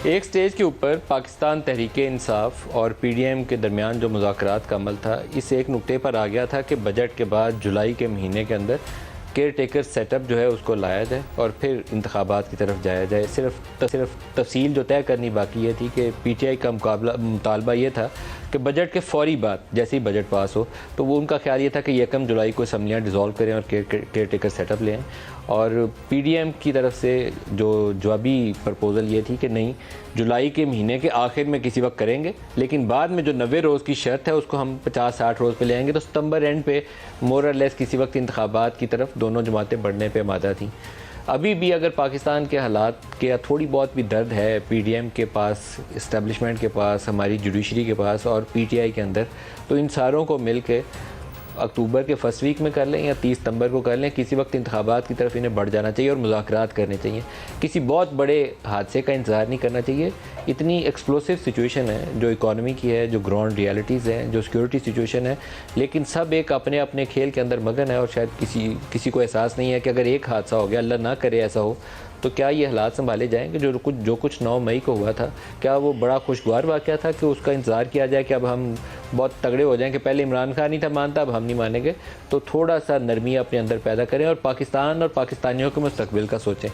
एक स्टेज के ऊपर पाकिस्तान तहरीक इंसाफ और पीडीएम के दरमियान जो मुज़ाकरात का अमल था, इस एक नुक्ते पर आ गया था कि बजट के बाद जुलाई के महीने के अंदर केयर टेकर सेटअप जो है उसको लाया जाए और फिर इंतखाबात की तरफ जाया जाए। सिर्फ तफसील जो तय करनी बाकी ये थी कि पीटीआई का मुतालबा ये था कि बजट के फौरी बाद जैसे ही बजट पास हो तो वो उनका ख्याल ये था कि 1 जुलाई को असम्बलियाँ डिज़ोल्व करें और केयर टेकर सेटअप लें। और पीडीएम की तरफ से जो जवाबी प्रपोज़ल ये थी कि नहीं, जुलाई के महीने के आखिर में किसी वक्त करेंगे, लेकिन बाद में जो 90 रोज़ की शर्त है उसको हम 50-60 रोज़ पे ले आएंगे। तो सितंबर एंड पे मोर और लेस किसी वक्त इंतखाबात की तरफ दोनों जमातें बढ़ने पे आमादा थीं। अभी भी अगर पाकिस्तान के हालात के थोड़ी बहुत भी दर्द है पीडीएम के पास, इस्टेब्लिशमेंट के पास, हमारी जुडिशरी के पास और पीटीआई के अंदर, तो इन सारों को मिल के अक्टूबर के फर्स्ट वीक में कर लें या 30 सितंबर को कर लें, किसी वक्त इंतखाबात की तरफ इन्हें बढ़ जाना चाहिए और मुज़ाकरात करने चाहिए। किसी बहुत बड़े हादसे का इंतज़ार नहीं करना चाहिए। इतनी एक्सप्लोसिव सिचुएशन है जो इकॉनमी की है, जो ग्राउंड रियलिटीज़ हैं, जो सिक्योरिटी सिचुएशन है, लेकिन सब एक अपने अपने खेल के अंदर मगन है और शायद किसी को एहसास नहीं है कि अगर एक हादसा हो गया, अल्लाह ना करे ऐसा हो, तो क्या ये हालात संभाले जाएंगे। जो कुछ 9 मई को हुआ था, क्या वो बड़ा खुशगवार वाक़या था कि उसका इंतज़ार किया जाए कि अब हम बहुत तगड़े हो जाएं कि पहले इमरान खान नहीं था मानता, अब हम नहीं मानेंगे। तो थोड़ा सा नरमी अपने अंदर पैदा करें और पाकिस्तान और पाकिस्तानियों के मुस्तकबिल का सोचें।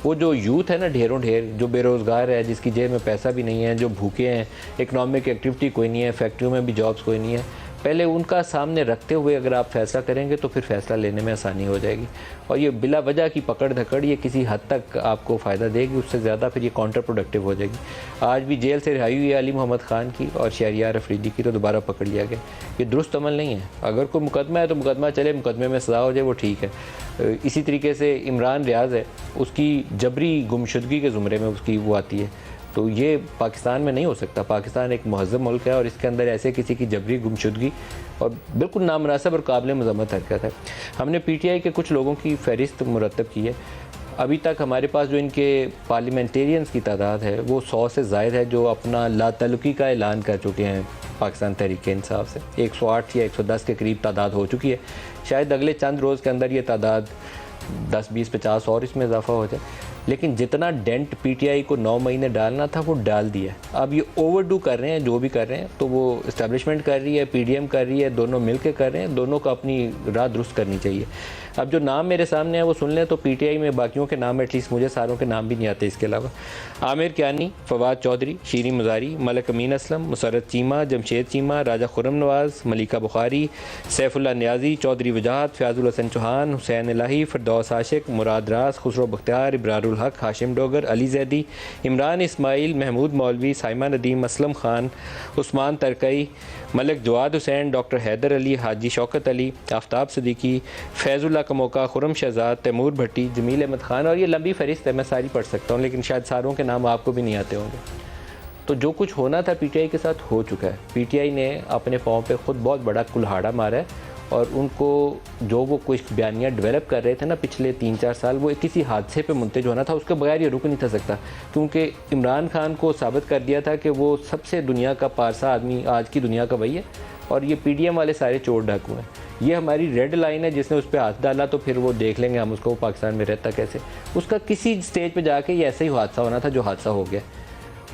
वो जो यूथ है ना, ढेरों ढेर जो बेरोज़गार है, जिसकी जेब में पैसा भी नहीं है, जो भूखे हैं, इकनॉमिक एक्टिविटी कोई नहीं है, फैक्ट्रियों में भी जॉब्स कोई नहीं है, पहले उनका सामने रखते हुए अगर आप फ़ैसला करेंगे तो फिर फ़ैसला लेने में आसानी हो जाएगी। और ये बिला वजह की पकड़ धकड़ ये किसी हद तक आपको फ़ायदा देगी, उससे ज़्यादा फिर ये काउंटर प्रोडक्टिव हो जाएगी। आज भी जेल से रिहाई हुई है अली मोहम्मद ख़ान की और शहरियार अफरीदी की, तो दोबारा पकड़ लिया गया। ये दुरुस्त अमल नहीं है। अगर कोई मुकदमा है तो मुकदमा चले, मुकदमे में सज़ा हो जाए वो ठीक है। इसी तरीके से इमरान रियाज़ है, उसकी जबरी गुमशुदगी के ज़ुमरे में उसकी वो आती है, तो ये पाकिस्तान में नहीं हो सकता। पाकिस्तान एक महज़ब मुल्क है और इसके अंदर ऐसे किसी की जबरी गुमशुदगी और बिल्कुल नामनासिब और काबिल मज़म्मत हरकत है। हमने पीटीआई के कुछ लोगों की फ़हरिस्त मुरतब की है। अभी तक हमारे पास जो इनके पार्लियामेंटेरियंस की तादाद है वो 100 से ज़ायद है, जो अपना लातल्लुकी का ऐलान कर चुके हैं पाकिस्तान तहरीक इंसाफ से। 108 या 110 के करीब तादाद हो चुकी है। शायद अगले चंद रोज़ के अंदर ये तादाद 10, 20, 50 और इसमें इजाफा हो जाए। लेकिन जितना डेंट पीटीआई को 9 महीने डालना था वो डाल दिया। अब ये ओवरडू कर रहे हैं जो भी कर रहे हैं, तो वो इस्टेब्लिशमेंट कर रही है, पीडीएम कर रही है, दोनों मिल के कर रहे हैं। दोनों को अपनी राह दुरुस्त करनी चाहिए। अब जो नाम मेरे सामने है वो सुन लें, तो पीटीआई में बाकियों के नाम, एटलीस्ट मुझे सारों के नाम भी नहीं आते इसके अलावा। आमिर कियानी, फवाद चौधरी, शीरी मुजारी, मलक अमीन असलम, मुसरत चीमा, जमशेद चीमा, राजा खुरम नवाज़, मलिका बुखारी, सैफुल्ला नियाजी, चौधरी वजाहत, फ़याज़ुल हसन चौहान, हुसैन इलाही, फ़िरदौस आशिक, मुराद रास, खुसरो बख्तियार, इब्रारुल हक, हाशिम डोगर, अली जैदी, इमरान इस्माइल, महमूद मौलवी, साइमा नदीम, असलम खान, उस्मान तरकई, मलिक जवाद हुसैन, डॉक्टर हैदर अली, हाजी शौकत अली, आफ्ताब सदीकी, फैज़ुल्ला का मौका, खुरम शहजाद, तैमूर भट्टी, जमील अहमद खान, और ये लंबी फहरिस्त है, मैं सारी पढ़ सकता हूँ, लेकिन शायद सारों के नाम आपको भी नहीं आते होंगे। तो जो कुछ होना था पीटीआई के साथ हो चुका है। पीटीआई ने अपने पाँव पे खुद बहुत बड़ा कुल्हाड़ा मारा है और उनको जो वो कुछ बयानियाँ डेवलप कर रहे थे ना पिछले 3-4 साल, वो किसी हादसे पे मुंतज होना था, उसके बगैर ये रुक नहीं था सकता। क्योंकि इमरान खान को साबित कर दिया था कि वो सबसे दुनिया का पारसा आदमी आज की दुनिया का वही है, और ये पीडीएम वाले सारे चोर डाकू हैं। ये हमारी रेड लाइन है, जिसने उस पर हाथ डाला तो फिर वो देख लेंगे हम उसको, वो पाकिस्तान में रहता कैसे। उसका किसी स्टेज पे जाके ये ऐसा ही हादसा होना था जो हादसा हो गया,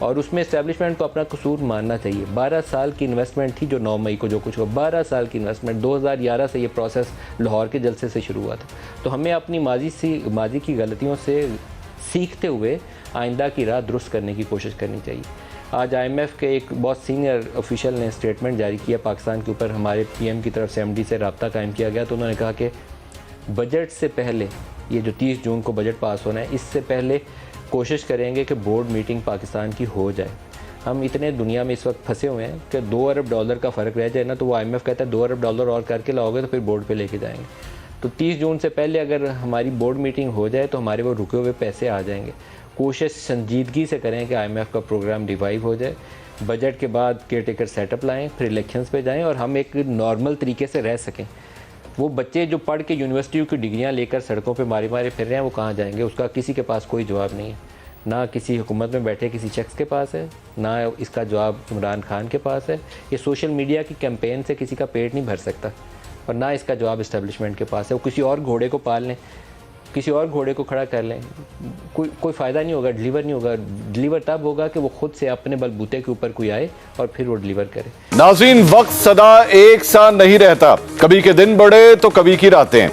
और उसमें इस्टेब्लिशमेंट को अपना कसूर मानना चाहिए। 12 साल की इन्वेस्टमेंट थी जो 9 मई को जो कुछ हुआ, 12 साल की इन्वेस्टमेंट। 2011 से ये प्रोसेस लाहौर के जलसे से शुरू हुआ था। तो हमें अपनी माजी की गलतियों से सीखते हुए आइंदा की राह दुरुस्त करने की कोशिश करनी चाहिए। आज आईएमएफ के एक बहुत सीनियर ऑफिशियल ने स्टेटमेंट जारी किया पाकिस्तान के ऊपर। हमारे पीएम की तरफ से एमडी से रब्ता कायम किया गया, तो उन्होंने कहा कि बजट से पहले, ये जो 30 जून को बजट पास होना है, इससे पहले कोशिश करेंगे कि बोर्ड मीटिंग पाकिस्तान की हो जाए। हम इतने दुनिया में इस वक्त फंसे हुए हैं कि $2 अरब का फ़र्क रह जाए ना, तो वो आईएमएफ कहता है $2 अरब और करके लाओगे तो फिर बोर्ड पे लेके जाएंगे। तो 30 जून से पहले अगर हमारी बोर्ड मीटिंग हो जाए तो हमारे वो रुके हुए पैसे आ जाएंगे। कोशिश संजीदगी से करें कि आईएमएफ का प्रोग्राम रिवाइव हो जाए। बजट के बाद केयर टेकर सेटअप लाएँ, फिर इलेक्शंस पे जाएँ और हम एक नॉर्मल तरीके से रह सकें। वो बच्चे जो पढ़ के यूनिवर्सिटियों की डिग्रियां लेकर सड़कों पे मारे मारे फिर रहे हैं, वो कहाँ जाएंगे? उसका किसी के पास कोई जवाब नहीं है। ना किसी हुकूमत में बैठे किसी शख्स के पास है, ना इसका जवाब इमरान खान के पास है। ये सोशल मीडिया की कैंपेन से किसी का पेट नहीं भर सकता, और ना इसका जवाब इस्टेब्लिशमेंट के पास है। वो किसी और घोड़े को पाल लें, किसी और घोड़े को खड़ा कर लें, कोई फ़ायदा नहीं होगा, डिलीवर नहीं होगा। डिलीवर तब होगा कि वो खुद से अपने बलबूते के ऊपर कोई आए और फिर वो डिलीवर करे। नाज़रीन, वक्त सदा एक सा नहीं रहता, कभी के दिन बढ़े तो कभी की रातें।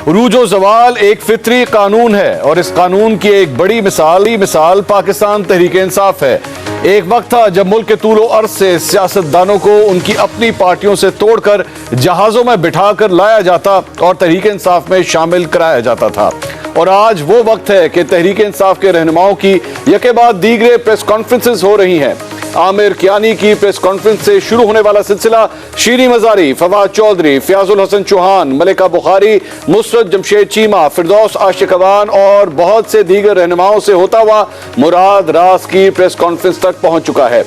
उरूजो ज़वाल एक फितरी कानून है और इस कानून की एक बड़ी मिसाल पाकिस्तान तहरीक इंसाफ है। एक वक्त था जब मुल्क के तूलो अर्ज से सियासतदानों को उनकी अपनी पार्टियों से तोड़कर जहाजों में बिठाकर लाया जाता और तहरीक इंसाफ में शामिल कराया जाता था। और आज वो वक्त है कि तहरीक इंसाफ के रहनुमाओं की यके बाद दीगरे प्रेस कॉन्फ्रेंसेस हो रही हैं। आमिर कियानी की प्रेस कॉन्फ्रेंस से शुरू होने वाला सिलसिला शीरी मजारी, फवाद चौधरी, फयाजुल हसन चौहान, मलिका बुखारी, मुसरत जमशेद चीमा, फिरदौस आशिकवान और बहुत से दीगर रहनुमाओं से होता हुआ मुराद रास की प्रेस कॉन्फ्रेंस तक पहुंच चुका है।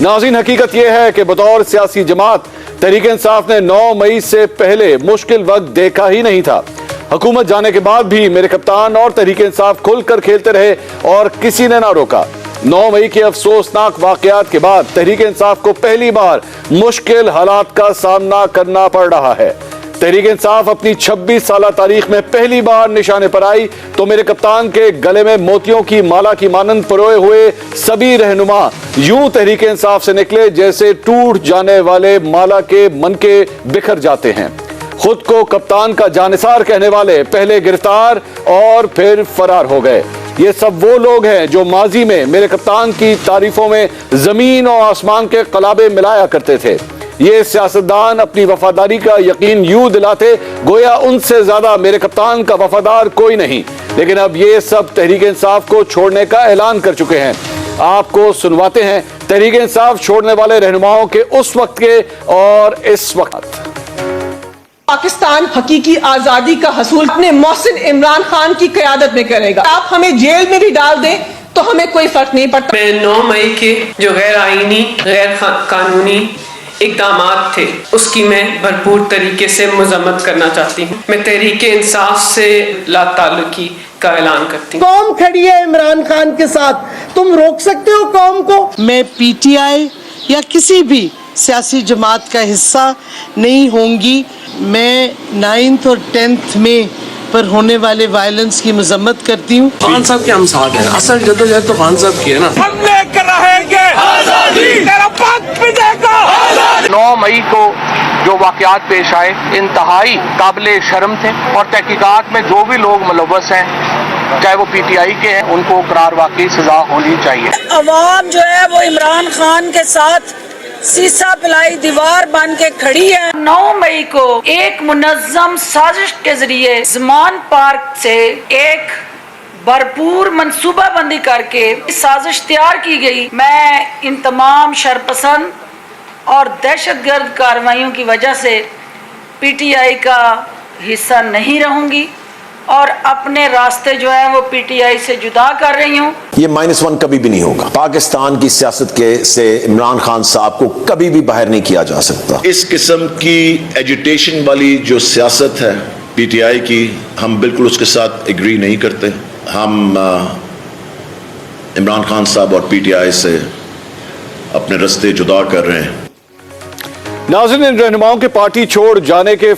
नाज़रीन, हकीकत यह है कि बतौर सियासी जमात तहरीक इंसाफ ने 9 मई से पहले मुश्किल वक्त देखा ही नहीं था। हुकूमत जाने के बाद भी मेरे कप्तान और तहरीक इंसाफ खुलकर खेलते रहे और किसी ने ना रोका। 9 मई के अफसोसनाक वाकयात के बाद तहरीक इंसाफ को पहली बार मुश्किल हालात का सामना करना पड़ रहा है। तहरीक इंसाफ अपनी 26 साल तारीख में पहली बार निशाने पर आई तो मेरे कप्तान के गले में मोतियों की माला की मानंद परोए हुए सभी रहनुमा यूं तहरीक इंसाफ से निकले जैसे टूट जाने वाले माला के मनके बिखर जाते हैं। खुद को कप्तान का जानिसार कहने वाले पहले गिरफ्तार और फिर फरार हो गए। ये सब वो लोग हैं जो माजी में मेरे कप्तान की तारीफों में जमीन और आसमान के कलाबे मिलाया करते थे। ये सियासतदान अपनी वफादारी का यकीन यूं दिलाते गोया उनसे ज्यादा मेरे कप्तान का वफादार कोई नहीं। लेकिन अब ये सब तहरीक इंसाफ को छोड़ने का ऐलान कर चुके हैं। आपको सुनवाते हैं तहरीक इंसाफ छोड़ने वाले रहनुमाओं के उस वक्त के और इस वक्त। पाकिस्तान हकीकी आजादी का हसूल अपने मोहसिन इमरान खान की क़यादत में करेगा। आप हमें जेल में भी डाल दें तो हमें कोई फर्क नहीं पड़ता। मैं 9 मई के जो गैर आईनी गैर कानूनी इक़दामात थे उसकी मैं भरपूर तरीके से मजम्मत करना चाहती हूँ। मैं तहरीक इंसाफ से लाताल्लुकी का ऐलान करती हूँ। कौम खड़ी है इमरान खान के साथ, तुम रोक सकते हो कौम को? मैं पीटीआई या किसी भी सियासी जमात का हिस्सा नहीं होंगी। मैं 9th और 10th में पर होने वाले वायलेंस की मजम्मत करती हूँ। खान साहब के हम साथ हैं, असल जद्दोजहद तो खान साहब की है ना। हम लेकर रहेंगे आजादी, तेरा पग पिटेगा आजादी। 9 मई को जो वाकयात पेश आए इंतहाई काबिले शर्म थे और तहकीकात में जो भी लोग मुलव्वस हैं चाहे वो पीटीआई के हैं उनको करार वाकई सजा होनी चाहिए। अवाम जो है वो इमरान खान के साथ सीसा पिलाई दीवार बन के खड़ी है। 9 मई को एक मुनज्जम साजिश के जरिए ज़मान पार्क से एक भरपूर मंसूबाबंदी करके साजिश तैयार की गई। मैं इन तमाम शरपसंद और दहशतगर्द कार्रवाइयों की वजह से पीटीआई का हिस्सा नहीं रहूंगी और अपने रास्ते जो है वो पीटीआई से जुदा कर रही हूँ। ये -1 कभी भी नहीं होगा। पाकिस्तान की सियासत के से इमरान खान साहब को कभी भी बाहर नहीं किया जा सकता। इस किस्म की एजिटेशन वाली जो सियासत है पीटीआई की, हम बिल्कुल उसके साथ एग्री नहीं करते। हम इमरान खान साहब और पीटीआई से अपने रास्ते जुदा कर रहे हैं। नाज़रीन, इन रहनुमाओं के पार्टी छोड़ जाने के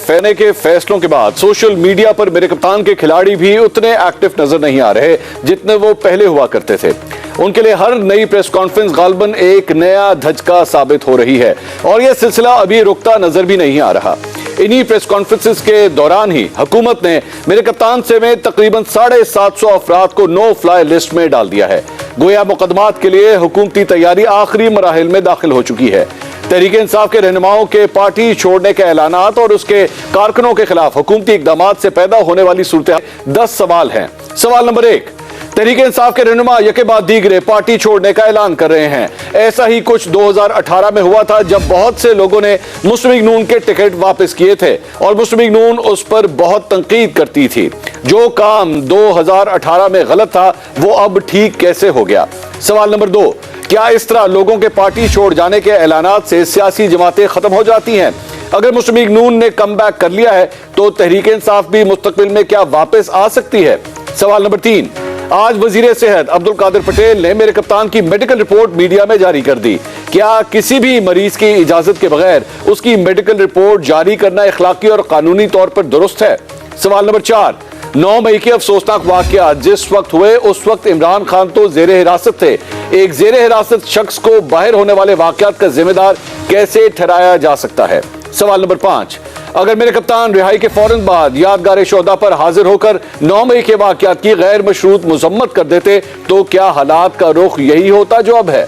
फैसलों के बाद सोशल मीडिया पर मेरे कप्तान के खिलाड़ी भी उतने एक्टिव नजर नहीं आ रहे जितने वो पहले हुआ करते थे। उनके लिए हर नई प्रेस कॉन्फ्रेंस गालबन एक नया धचका साबित हो रही है और यह सिलसिला अभी रुकता नजर भी नहीं आ रहा। इन्हीं प्रेस कॉन्फ्रेंसेस के दौरान ही हुकूमत ने मेरे कप्तान समेत तकरीबन 750 अफराद को नो फ्लाई लिस्ट में डाल दिया है। गोया मुकदमात के लिए हुकूमती तैयारी आखिरी मराहिल में दाखिल हो चुकी है। तहरीक इंसाफ के रहनुमाओं के पार्टी छोड़ने के ऐलानात और उसके कारकुनों के खिलाफ हुकूमती इक़दामात से पैदा होने वाली सूरत 10 सवाल हैं। सवाल नंबर 1, तहरीक इंसाफ के रहनुमा यके बाद दीगरे पार्टी छोड़ने का ऐलान कर रहे हैं। ऐसा ही कुछ 2018 में हुआ था जब बहुत से लोगों ने मुस्लिम लीग नून के टिकट वापस किए थे और मुस्लिम लीग नून उस पर बहुत तनकीद करती थी। जो काम 2018 में गलत था वो अब ठीक कैसे हो गया? सवाल नंबर 2, क्या इस तरह लोगों के पार्टी छोड़ जाने के ऐलानात से सियासी जमातें खत्म हो जाती हैं? अगर मुस्लिम लीग नून ने कम बैक कर लिया है तो तहरीक इंसाफ भी मुस्तकबिल में क्या वापस आ सकती है? सवाल नंबर 3, आज वजीर सेहत अब्दुल कादिर पटेल ने मेरे कप्तान की मेडिकल रिपोर्ट मीडिया में जारी कर दी। क्या किसी भी मरीज की इजाजत के बगैर उसकी मेडिकल रिपोर्ट जारी करना इखलाकी और कानूनी तौर पर दुरुस्त है? सवाल नंबर 4, 9 मई के अफसोसनाक वाकयात जिस वक्त हुए उस वक्त इमरान खान तो जेरे हिरासत थे। एक जेरे हिरासत शख्स को बाहर होने वाले वाकयात का जिम्मेदार कैसे ठहराया जा सकता है? सवाल नंबर 5, अगर मेरे कप्तान रिहाई के फौरन बाद यादगार शोहदा पर हाजिर होकर 9 मई के वाकयात की गैर मशरूत मजम्मत कर देते तो क्या हालात का रुख यही होता जो अब है?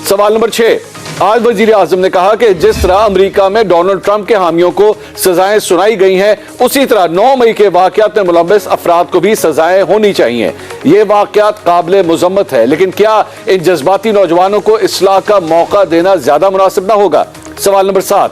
सवाल नंबर 6, आज वजीर आजम ने कहा कि जिस तरह अमेरिका में डोनाल्ड ट्रंप के हामियों को सजाएं सुनाई गई हैं, उसी तरह 9 मई के वाकयात में मुलव्वस अफराद को भी सजाएं होनी चाहिए। ये वाकयात काबिले मुजम्मत है, लेकिन क्या इन जज्बाती नौजवानों को इस्लाह का मौका देना ज्यादा मुनासिब न होगा? सवाल नंबर 7,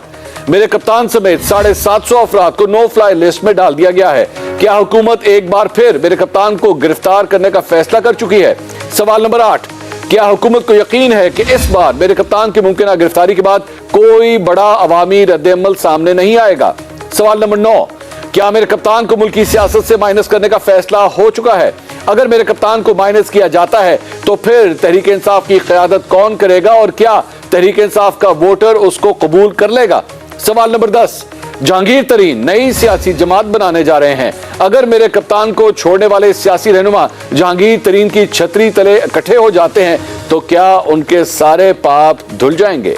मेरे कप्तान समेत 750 अफराद को नो फ्लाई लिस्ट में डाल दिया गया है। क्या हुकूमत एक बार फिर मेरे कप्तान को गिरफ्तार करने का फैसला कर चुकी है? सवाल नंबर 8, क्या हुकूमत को यकीन है कि इस बार मेरे कप्तान की मुमकिन गिरफ्तारी के बाद कोई बड़ा अवामी रद्द-ए-अमल सामने नहीं आएगा? सवाल नंबर 9, क्या मेरे कप्तान को मुल्की सियासत से माइनस करने का फैसला हो चुका है? अगर मेरे कप्तान को माइनस किया जाता है तो फिर तहरीक इंसाफ की क़यादत कौन करेगा और क्या तहरीक इंसाफ का वोटर उसको कबूल कर लेगा? सवाल नंबर 10, जहांगीर तरीन नई सियासी जमात बनाने जा रहे हैं। अगर मेरे कप्तान को छोड़ने वाले सियासी रहनुमा जहांगीर तरीन की छतरी तले इकट्ठे हो जाते हैं तो क्या उनके सारे पाप धुल जाएंगे?